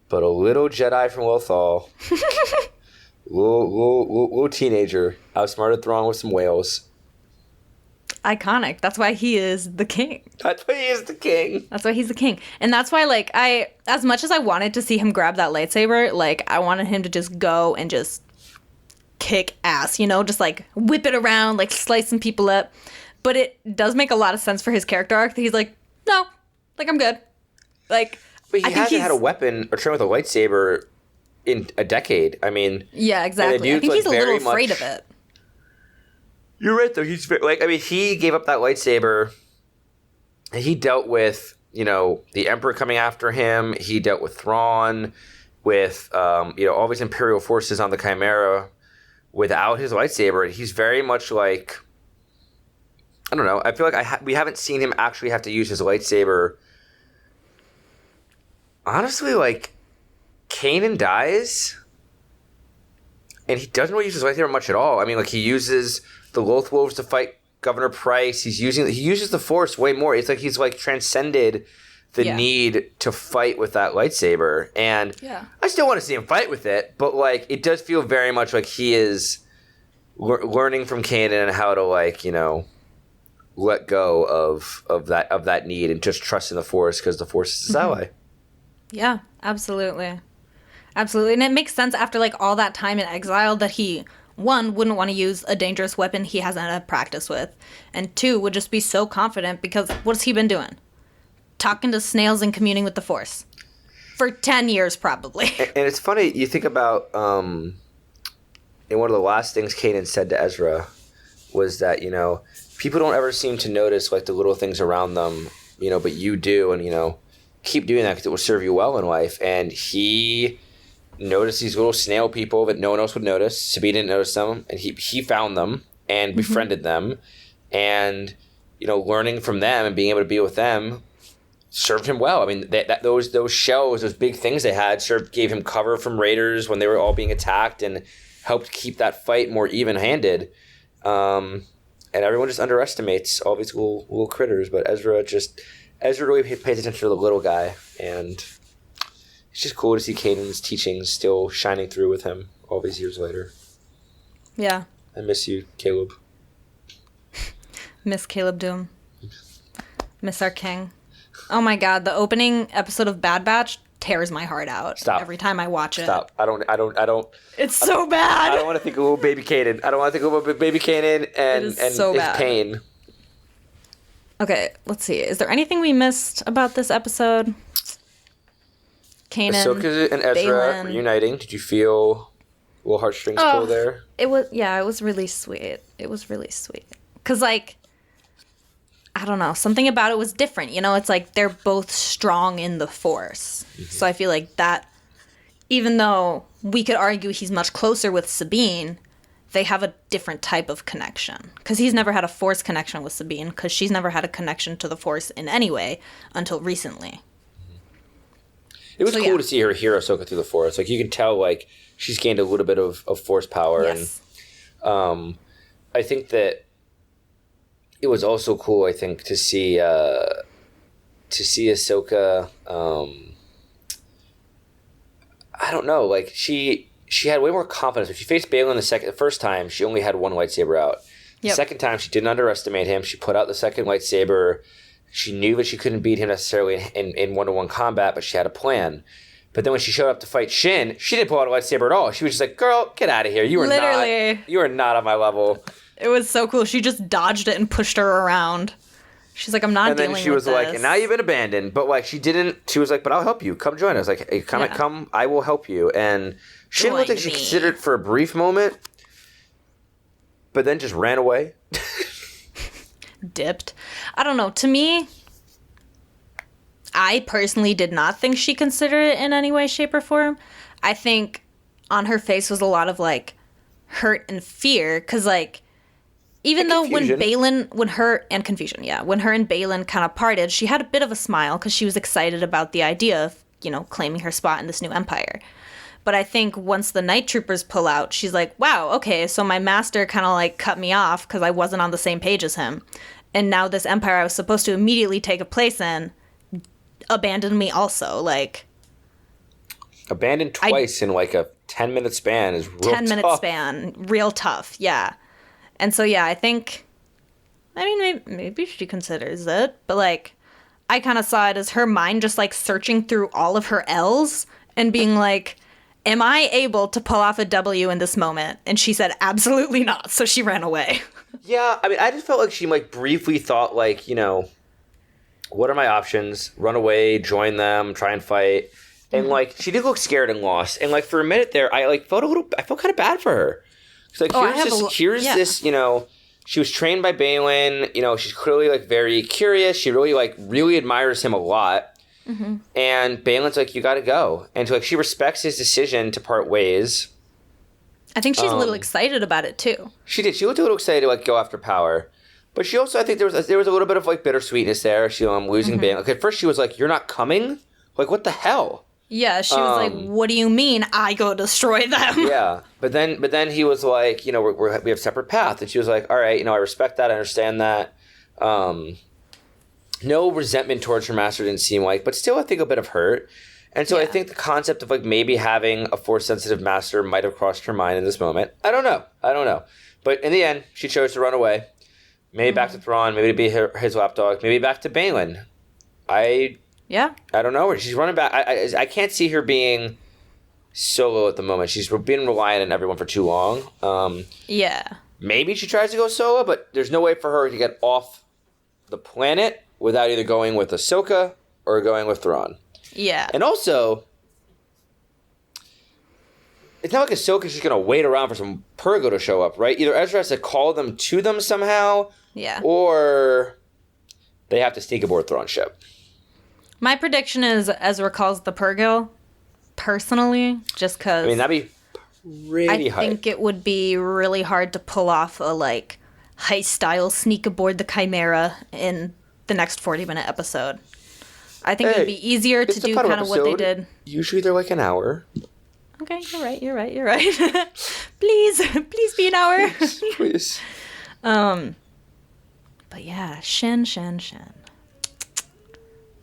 But a little Jedi from Lothal, little teenager, outsmarted Thrawn with some whales. Iconic. That's why he is the king. That's why he is the king. That's why he's the king. And that's why, like, as much as I wanted to see him grab that lightsaber, like, I wanted him to just go and just kick ass, you know, just like whip it around, like slicing people up. But it does make a lot of sense for his character arc that he's like, no, like I'm good. Like, but he hasn't had a weapon or trained with a lightsaber in a decade. I mean, yeah, exactly. I think he's a little afraid of it. You're right, though. He's very, like, I mean, he gave up that lightsaber. And he dealt with, you know, the Emperor coming after him. He dealt with Thrawn, with you know, all these Imperial forces on the Chimera. Without his lightsaber, he's very much like, I don't know. I feel like we haven't seen him actually have to use his lightsaber. Honestly, like, Kanan dies, and he doesn't really use his lightsaber much at all. I mean, like, he uses the Loth Wolves to fight Governor Price. He uses the Force way more. It's like he's like transcended the need to fight with that lightsaber, and I still want to see him fight with it, but like it does feel very much like he is learning from Kanan and how to, like, you know, let go of that need and just trust in the Force because the Force is his ally. Yeah, absolutely, and it makes sense after like all that time in exile that he, one, wouldn't want to use a dangerous weapon he hasn't had practice with, and two, would just be so confident because what's he been doing? Talking to snails and communing with the Force for 10 years, probably. And it's funny, you think about, and one of the last things Kanan said to Ezra was that, you know, people don't ever seem to notice, like, the little things around them, you know, but you do, and, you know, keep doing that because it will serve you well in life. And he noticed these little snail people that no one else would notice. Sabine didn't notice them, and he found them and befriended them. And, you know, learning from them and being able to be with them served him well. I mean, those shells, those big things they had, gave him cover from raiders when they were all being attacked and helped keep that fight more even-handed. And everyone just underestimates all these little critters, but Ezra really pays attention to the little guy, and it's just cool to see Kanan's teachings still shining through with him all these years later. Yeah. I miss you, Caleb. Miss Caleb Doom. Miss our king. Oh my god, the opening episode of Bad Batch tears my heart out. Stop. Every time I watch it. Stop. I don't. It's so bad. I don't want to think of little baby Kanan. I don't want to think of baby Kanan and so his bad. pain. Okay, let's see. Is there anything we missed about this episode? Kanan, Ahsoka and Ezra Balin. reuniting. Did you feel a little heartstrings pull there? It was really sweet. It was really sweet. Because, like, I don't know, something about it was different. You know, it's like they're both strong in the Force. Mm-hmm. So I feel like that, even though we could argue he's much closer with Sabine, they have a different type of connection. Because he's never had a Force connection with Sabine, because she's never had a connection to the Force in any way until recently. It was cool to see her hear Ahsoka through the Force. Like, you can tell, like, she's gained a little bit of Force power. Yes. And I think that it was also cool, I think, to see Ahsoka. I don't know, like, she had way more confidence. When she faced Balin the first time, she only had one lightsaber out. Yep. The second time, she didn't underestimate him. She put out the second lightsaber. She knew that she couldn't beat him necessarily in one-to-one combat, but she had a plan. But then when she showed up to fight Shin, she didn't pull out a lightsaber at all. She was just like, "Girl, get out of here. You are not on my level." It was so cool. She just dodged it and pushed her around. She's like, "I'm not dealing with this." And then she was like, "And now you've been abandoned." But, like, she didn't. She was like, "But I'll help you. Come join us." Like, hey, come. I will help you. And Shin looked like she considered it for a brief moment, but then just ran away. Dipped. I don't know. To me, I personally did not think she considered it in any way, shape, or form. I think on her face was a lot of, like, hurt and fear, because, like, Even And though when confusion. when her and Balin kind of parted, she had a bit of a smile because she was excited about the idea of, claiming her spot in this new empire. But I think once the night troopers pull out, she's like, wow, okay, so my master kind of like cut me off because I wasn't on the same page as him. And now this empire I was supposed to immediately take a place in abandoned me also. Like, Abandoned twice in like a 10-minute span is real 10-minute tough. span, real tough, yeah. And so, yeah, I think, I mean, maybe she considers it, but like, I kind of saw it as her mind just like searching through all of her L's and being like, am I able to pull off a W in this moment? And she said, absolutely not. So she ran away. Yeah, I mean, I just felt like she like briefly thought like, what are my options? Run away, join them, try and fight. And like she did look scared and lost. And like for a minute there, I felt kind of bad for her. It's like this, she was trained by Balin, she's clearly like very curious. She really admires him a lot. Mm-hmm. And Balin's like, you got to go. And so, like, she respects his decision to part ways. I think she's a little excited about it too. She did. She looked a little excited to like go after power, but she also, I think there was a little bit of like bittersweetness there. She losing Balin. Like, at first, she was like, "You're not coming." Like, what the hell? Yeah, she was like, "What do you mean? I go destroy them?" Yeah, but then he was like, we have separate paths, and she was like, "All right, I respect that. I understand that." No resentment towards her master didn't seem like, but still I think a bit of hurt. And so I think the concept of like maybe having a Force-sensitive master might have crossed her mind in this moment. I don't know. But in the end, she chose to run away. Maybe back to Thrawn, maybe to be his lapdog, maybe back to Balin. I don't know. She's running back. I can't see her being solo at the moment. She's been reliant on everyone for too long. Maybe she tries to go solo, but there's no way for her to get off the planet without either going with Ahsoka or going with Thrawn. Yeah. And also, it's not like Ahsoka's just going to wait around for some Purgo to show up, right? Either Ezra has to call them to them somehow, or they have to sneak aboard Thrawn's ship. My prediction is Ezra calls the Purgo, personally, just because... I mean, that'd be pretty I think it would be really hard to pull off a, like, heist-style sneak aboard the Chimera in the next 40-minute episode. I think it'd be easier to do kind of what they did. Usually they're like an hour. Okay, you're right. Please be an hour. Please. But yeah, Shin.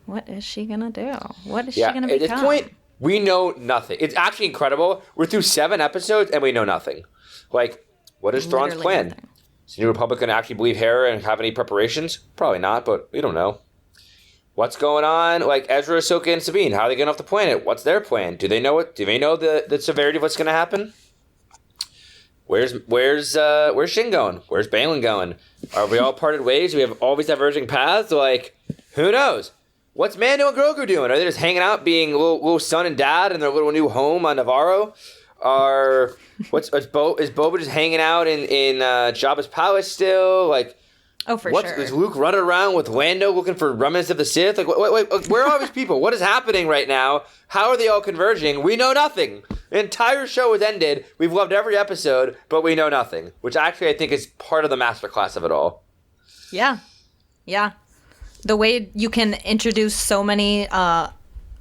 What is she gonna do? What is she gonna become? At this point, we know nothing. It's actually incredible. We're through 7 episodes and we know nothing. Like, what is Thrawn's plan? Nothing. Is the New Republic going to actually believe Hera and have any preparations? Probably not, but we don't know. What's going on? Like Ezra, Ahsoka, and Sabine, how are they getting off the planet? What's their plan? Do they know the severity of what's going to happen? Where's Shin going? Where's Balin going? Are we all parted ways? Do we have all these diverging paths? Like, who knows? What's Mando and Grogu doing? Are they just hanging out, being little son and dad in their little new home on Navarro? Is Boba just hanging out in Jabba's palace still? Like, sure. Is Luke running around with Lando looking for remnants of the Sith? Like, wait, where are all these people? What is happening right now? How are they all converging? We know nothing. The entire show has ended. We've loved every episode, but we know nothing. Which actually I think is part of the masterclass of it all. Yeah. The way you can introduce so many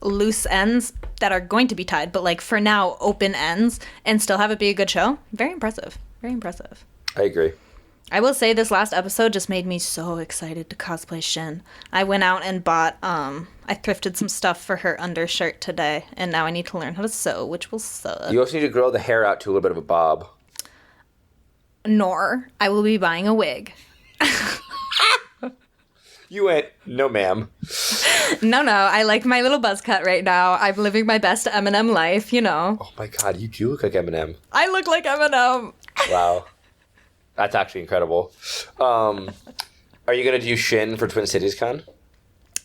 loose ends that are going to be tied, but like for now, open ends, and still have it be a good show. Very impressive. I agree. I will say this last episode just made me so excited to cosplay Shin. I went out and bought, I thrifted some stuff for her undershirt today, and now I need to learn how to sew, which will suck. You also need to grow the hair out to a little bit of a bob. Nor I will be buying a wig. You went, no ma'am. No, I like my little buzz cut right now. I'm living my best Eminem life, Oh my god, you do look like Eminem. I look like Eminem. Wow. That's actually incredible. Are you going to do Shin for Twin Cities Con?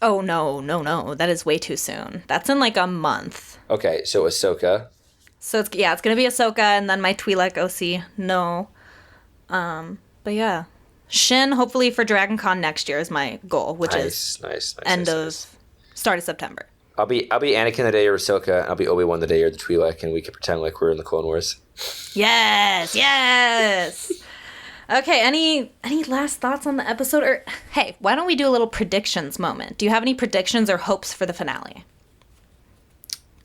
Oh, no. That is way too soon. That's in like a month. Okay, so Ahsoka. So it's going to be Ahsoka and then my Twi'lek OC. No. But yeah. Shin, hopefully for Dragon Con next year is my goal, which is start of September. I'll be Anakin the day you're Ahsoka, and I'll be Obi-Wan the day you're the Twi'lek, and we can pretend like we're in the Clone Wars. Yes. Okay, any last thoughts on the episode? Or hey, why don't we do a little predictions moment? Do you have any predictions or hopes for the finale?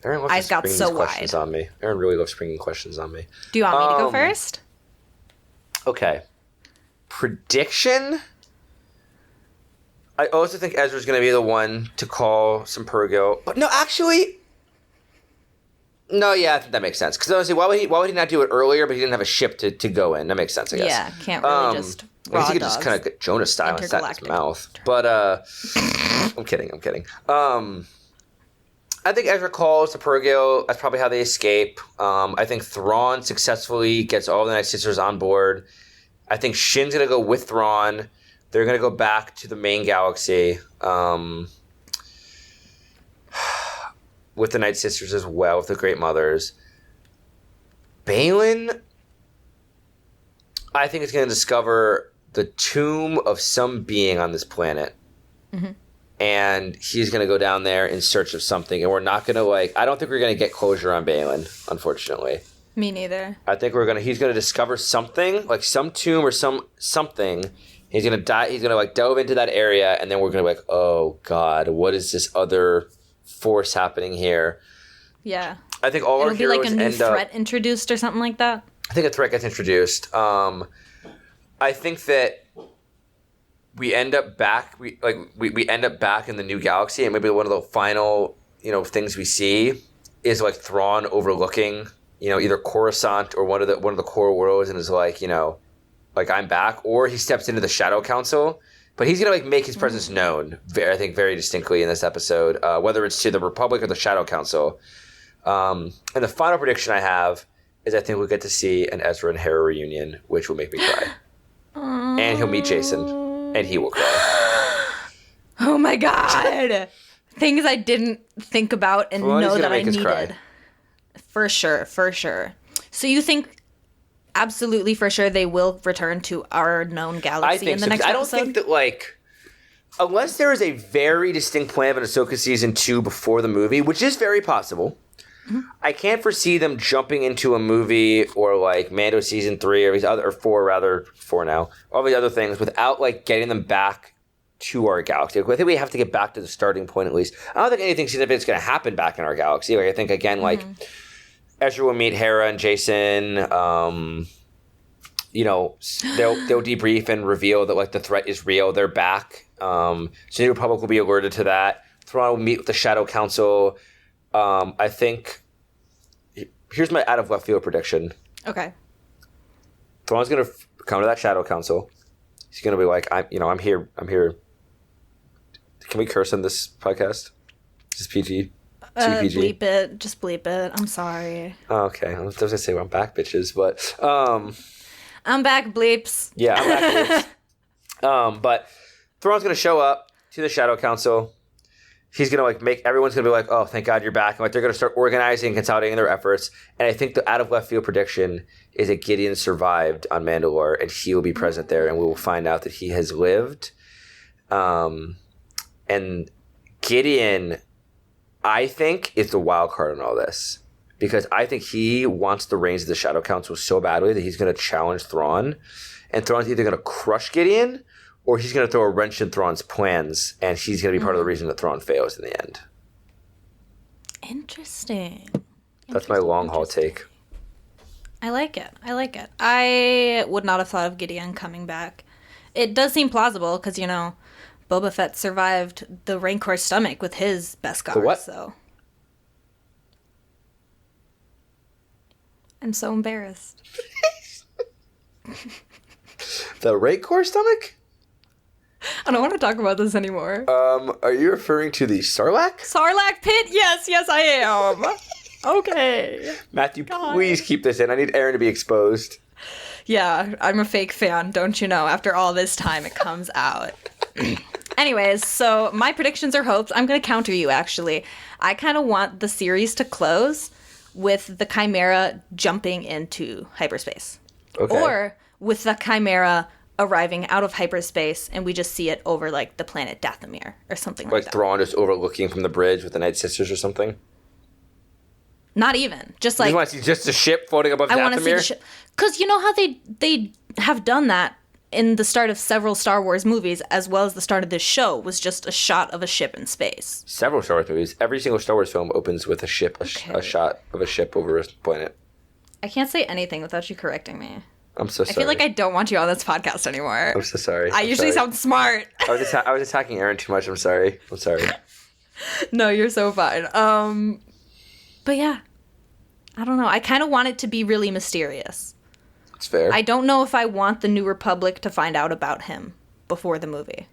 Erin loves Eyes to got spring so these questions wide. on me. Erin really loves springing questions on me. Do you want me to go first? Okay. Prediction? I also think Ezra's going to be the one to call some Purgo. But no, actually... No, yeah, I think that makes sense. Because honestly, why would he not do it earlier, but he didn't have a ship to go in? That makes sense, I guess. Yeah, can't really just I guess raw he could just kind of get Jonah style and set in his mouth. But, I'm kidding. I think Ezra calls the Purgo. That's probably how they escape. I think Thrawn successfully gets all the Night Sisters on board. I think Shin's going to go with Thrawn. They're going to go back to the main galaxy. With the Night Sisters as well, with the Great Mothers. Baylan, I think, is going to discover the tomb of some being on this planet. Mm-hmm. And he's going to go down there in search of something. And we're not going to, I don't think we're going to get closure on Baylan, unfortunately. Me neither. I think he's going to discover something, like some tomb or something. He's going to die. He's going to, delve into that area. And then we're going to be like, oh, God, what is this other force happening here? Yeah. I think all our heroes it'll be like a new threat introduced or something like that. I think a threat gets introduced. I think that we end up back. We end up back in the new galaxy, and maybe one of the final things we see is Thrawn overlooking either Coruscant or one of the core worlds, and is I'm back, or he steps into the Shadow Council. But he's going to make his presence known, I think, very distinctly in this episode, whether it's to the Republic or the Shadow Council. And the final prediction I have is I think we'll get to see an Ezra and Hera reunion, which will make me cry. And he'll meet Jason, and he will cry. Oh my God. Things I didn't think about and know that I needed. Cry. For sure. So you think... Absolutely, for sure, they will return to our known galaxy in the next episode? I don't think that, unless there is a very distinct plan of an Ahsoka Season 2 before the movie, which is very possible, I can't foresee them jumping into a movie or, Mando Season 3 or 4 now, all these other things without, getting them back to our galaxy. I think we have to get back to the starting point at least. I don't think anything significant is going to happen back in our galaxy. I think, again, Ezra will meet Hera and Jason. They'll debrief and reveal that the threat is real. They're back. So the Republic will be alerted to that. Thrawn will meet with the Shadow Council. I think. Here's my out of left field prediction. Okay. Thrawn's gonna come to that Shadow Council. He's gonna be I'm here. Can we curse on this podcast? Is this PG? Bleep it. Just bleep it. I'm sorry. Okay. I was going to say, I'm back, bitches, but... I'm back, bleeps. Yeah, I'm back, bleeps. But Thrawn's going to show up to the Shadow Council. He's going to, everyone's going to be oh, thank God you're back. And, they're going to start organizing and consolidating their efforts. And I think the out-of-left-field prediction is that Gideon survived on Mandalore, and he will be present there, and we will find out that he has lived. And Gideon... I think is the wild card in all this, because I think he wants the reins of the Shadow Council so badly that he's going to challenge Thrawn, and Thrawn's either going to crush Gideon or he's going to throw a wrench in Thrawn's plans, and he's going to be part of the reason that Thrawn fails in the end. Interesting. That's my long haul take. I like it. I would not have thought of Gideon coming back. It does seem plausible because, Boba Fett survived the Rancor's stomach with his Beskar. The what? So I'm so embarrassed. The Rancor stomach? I don't want to talk about this anymore. Are you referring to the Sarlacc? Sarlacc pit? Yes, I am. Okay. Matthew, please keep this in. I need Erin to be exposed. Yeah, I'm a fake fan, don't you know? After all this time, it comes out. Anyways, so my predictions or hopes, I'm going to counter you, actually. I kind of want the series to close with the Chimera jumping into hyperspace. Okay. Or with the Chimera arriving out of hyperspace and we just see it over, the planet Dathomir or something like that. Thrawn just overlooking from the bridge with the Night Sisters or something? Not even. Just You like want to see just a ship floating above I want to see the Dathomir? ship. Because you know how they have done that in the start of several Star Wars movies, as well as the start of this show, was just a shot of a ship in space. Several Star Wars movies. Every single Star Wars film opens with a ship, a shot of a ship over a planet. I can't say anything without you correcting me. I'm so sorry. I feel like I don't want you on this podcast anymore. I'm so sorry. I usually sound smart. I was attacking Erin too much. I'm sorry. No, you're so fine. But yeah, I don't know. I kind of want it to be really mysterious. It's fair. I don't know if I want the New Republic to find out about him before the movie.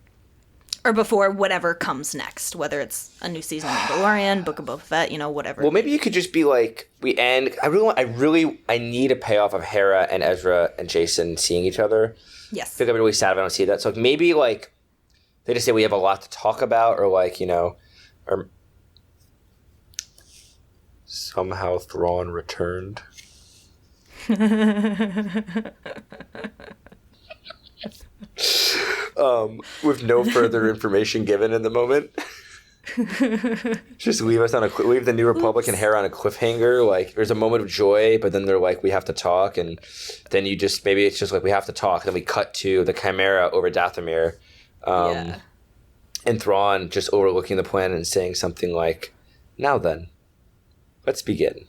Or before whatever comes next, whether it's a new season of Mandalorian, Book of Boba Fett, whatever. Well, maybe you could just be like, we end. I need a payoff of Hera and Ezra and Jason seeing each other. Yes. I feel like I'd be really sad if I don't see that. So maybe like they just say we have a lot to talk about, or like or somehow Thrawn returned. With no further information given in the moment. Just leave the New Republic and Hera on a cliffhanger. Like there's a moment of joy, but then they're like, we have to talk, and then maybe it's just like we have to talk. Then we cut to the Chimera over Dathomir, and Thrawn just overlooking the planet and saying something like, "Now then, let's begin."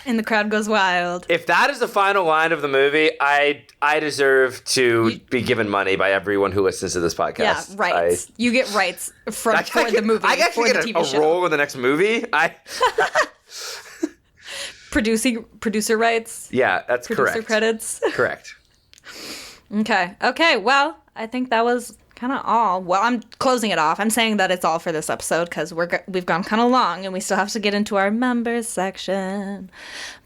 And the crowd goes wild. If that is the final line of the movie, I deserve to be given money by everyone who listens to this podcast. Yeah, rights. You get rights for the movie. I actually for get the TV show. a role in the next movie. Producer rights. Yeah, that's Producer correct. credits. Correct. Okay. Well, I think that was kind of all. Well, I'm closing it off. I'm saying that it's all for this episode because we've gone kind of long and we still have to get into our members section.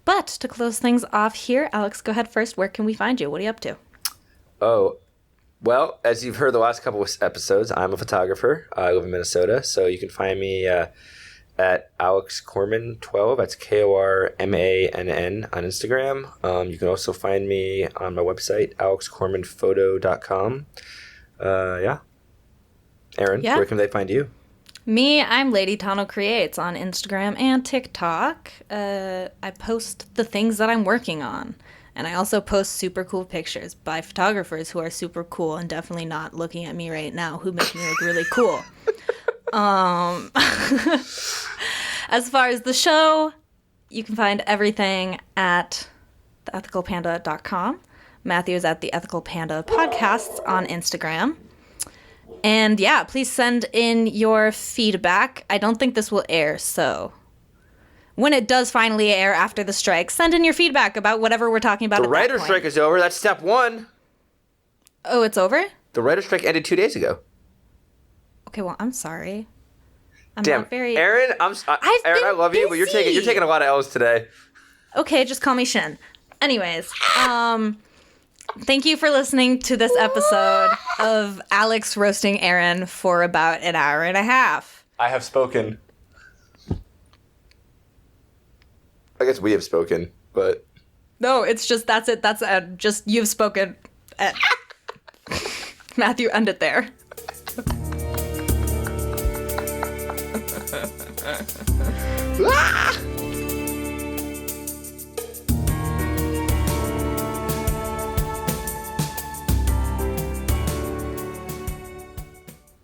But to close things off here, Alex, go ahead first. Where can we find you? What are you up to? Oh, well, as you've heard the last couple of episodes, I'm a photographer. I live in Minnesota, so you can find me at Alex Corman 12. That's KORMANN on Instagram. You can also find me on my website, alexcormanphoto.com. Yeah. Erin, where can they find you? Me, I'm Lady Tano Creates on Instagram and TikTok. I post the things that I'm working on. And I also post super cool pictures by photographers who are super cool and definitely not looking at me right now, who make me look really cool. As far as the show, you can find everything at theethicalpanda.com. Matthew is at the Ethical Panda Podcasts on Instagram. And yeah, please send in your feedback. I don't think this will air, so when it does finally air after the strike, send in your feedback about whatever we're talking about. The writer's strike is over. That's step one. Oh, it's over? The writer's strike ended 2 days ago. Okay, well, I'm sorry. Damn, Erin, Erin, I love you, but you're taking a lot of L's today. Okay, just call me Shin. Anyways, thank you for listening to this episode of Alex roasting Erin for about an hour and a half. I have spoken. I guess we have spoken, but... No, it's just, that's it. That's just, you've spoken. Matthew, end it there. Ah!